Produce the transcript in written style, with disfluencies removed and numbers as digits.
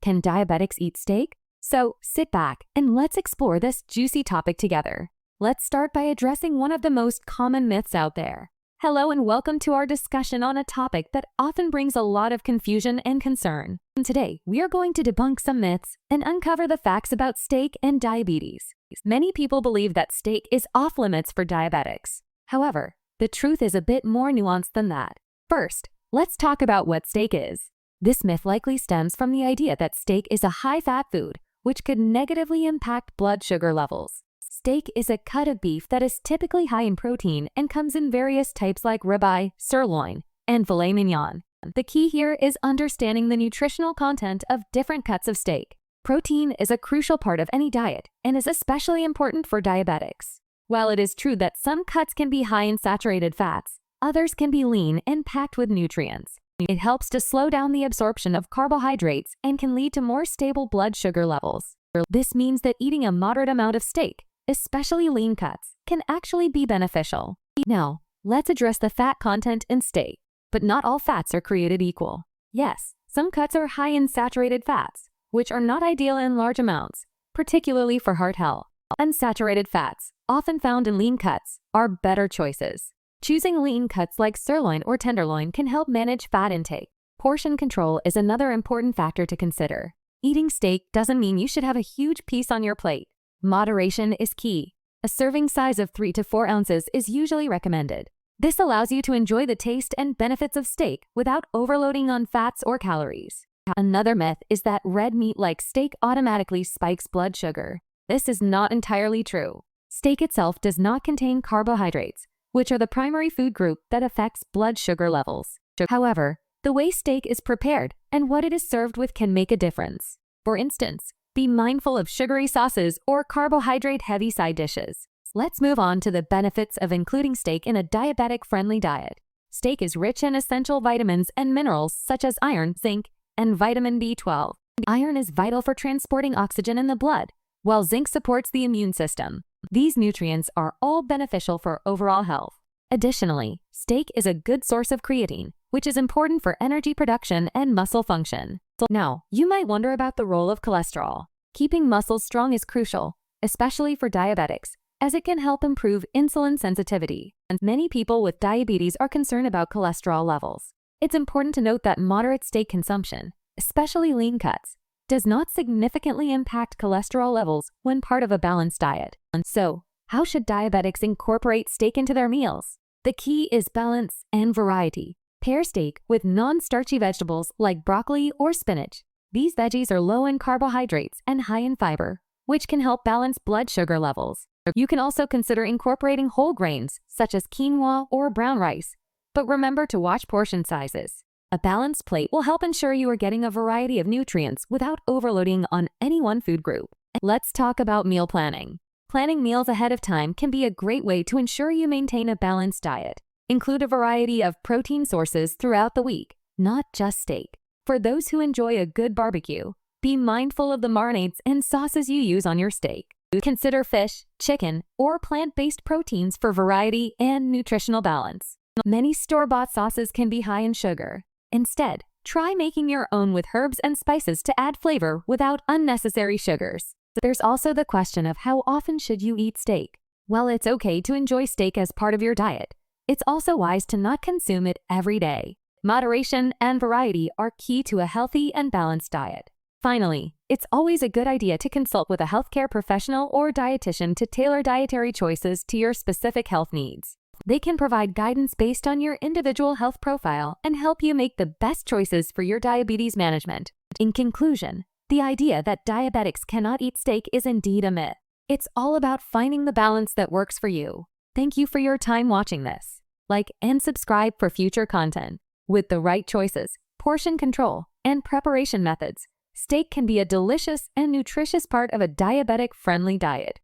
Can diabetics eat steak? So sit back and let's explore this juicy topic together. Let's start by addressing one of the most common myths out there. Hello and welcome to our discussion on a topic that often brings a lot of confusion and concern. And today, we are going to debunk some myths and uncover the facts about steak and diabetes. Many people believe that steak is off limits for diabetics. However, the truth is a bit more nuanced than that. First, let's talk about what steak is. This myth likely stems from the idea that steak is a high-fat food, which could negatively impact blood sugar levels. Steak is a cut of beef that is typically high in protein and comes in various types like ribeye, sirloin, and filet mignon. The key here is understanding the nutritional content of different cuts of steak. Protein is a crucial part of any diet and is especially important for diabetics. While it is true that some cuts can be high in saturated fats, others can be lean and packed with nutrients. It helps to slow down the absorption of carbohydrates and can lead to more stable blood sugar levels. This means that eating a moderate amount of steak, especially lean cuts, can actually be beneficial. Now, let's address the fat content in steak. But not all fats are created equal. Yes, some cuts are high in saturated fats, which are not ideal in large amounts, particularly for heart health. Unsaturated fats, often found in lean cuts, are better choices. Choosing lean cuts like sirloin or tenderloin can help manage fat intake. Portion control is another important factor to consider. Eating steak doesn't mean you should have a huge piece on your plate. Moderation is key. A serving size of 3 to 4 ounces is usually recommended. This allows you to enjoy the taste and benefits of steak without overloading on fats or calories. Another myth is that red meat like steak automatically spikes blood sugar. This is not entirely true. Steak itself does not contain carbohydrates, which are the primary food group that affects blood sugar levels. However, the way steak is prepared and what it is served with can make a difference. For instance, be mindful of sugary sauces or carbohydrate-heavy side dishes. Let's move on to the benefits of including steak in a diabetic-friendly diet. Steak is rich in essential vitamins and minerals such as iron, zinc, and vitamin B12. Iron is vital for transporting oxygen in the blood, while zinc supports the immune system. These nutrients are all beneficial for overall health. Additionally, steak is a good source of creatine, which is important for energy production and muscle function. Now, you might wonder about the role of cholesterol. Keeping muscles strong is crucial, especially for diabetics, as it can help improve insulin sensitivity. And many people with diabetes are concerned about cholesterol levels. It's important to note that moderate steak consumption, especially lean cuts, does not significantly impact cholesterol levels when part of a balanced diet. And so, how should diabetics incorporate steak into their meals? The key is balance and variety. Pair steak with non-starchy vegetables like broccoli or spinach. These veggies are low in carbohydrates and high in fiber, which can help balance blood sugar levels. You can also consider incorporating whole grains, such as quinoa or brown rice, but remember to watch portion sizes. A balanced plate will help ensure you are getting a variety of nutrients without overloading on any one food group. Let's talk about meal planning. Planning meals ahead of time can be a great way to ensure you maintain a balanced diet. Include a variety of protein sources throughout the week, not just steak. For those who enjoy a good barbecue, be mindful of the marinades and sauces you use on your steak. Consider fish, chicken, or plant-based proteins for variety and nutritional balance. Many store-bought sauces can be high in sugar. Instead, try making your own with herbs and spices to add flavor without unnecessary sugars. There's also the question of how often should you eat steak? While it's okay to enjoy steak as part of your diet, it's also wise to not consume it every day. Moderation and variety are key to a healthy and balanced diet. Finally, it's always a good idea to consult with a healthcare professional or dietitian to tailor dietary choices to your specific health needs. They can provide guidance based on your individual health profile and help you make the best choices for your diabetes management. In conclusion, the idea that diabetics cannot eat steak is indeed a myth. It's all about finding the balance that works for you. Thank you for your time watching this. Like and subscribe for future content. With the right choices, portion control, and preparation methods, steak can be a delicious and nutritious part of a diabetic-friendly diet.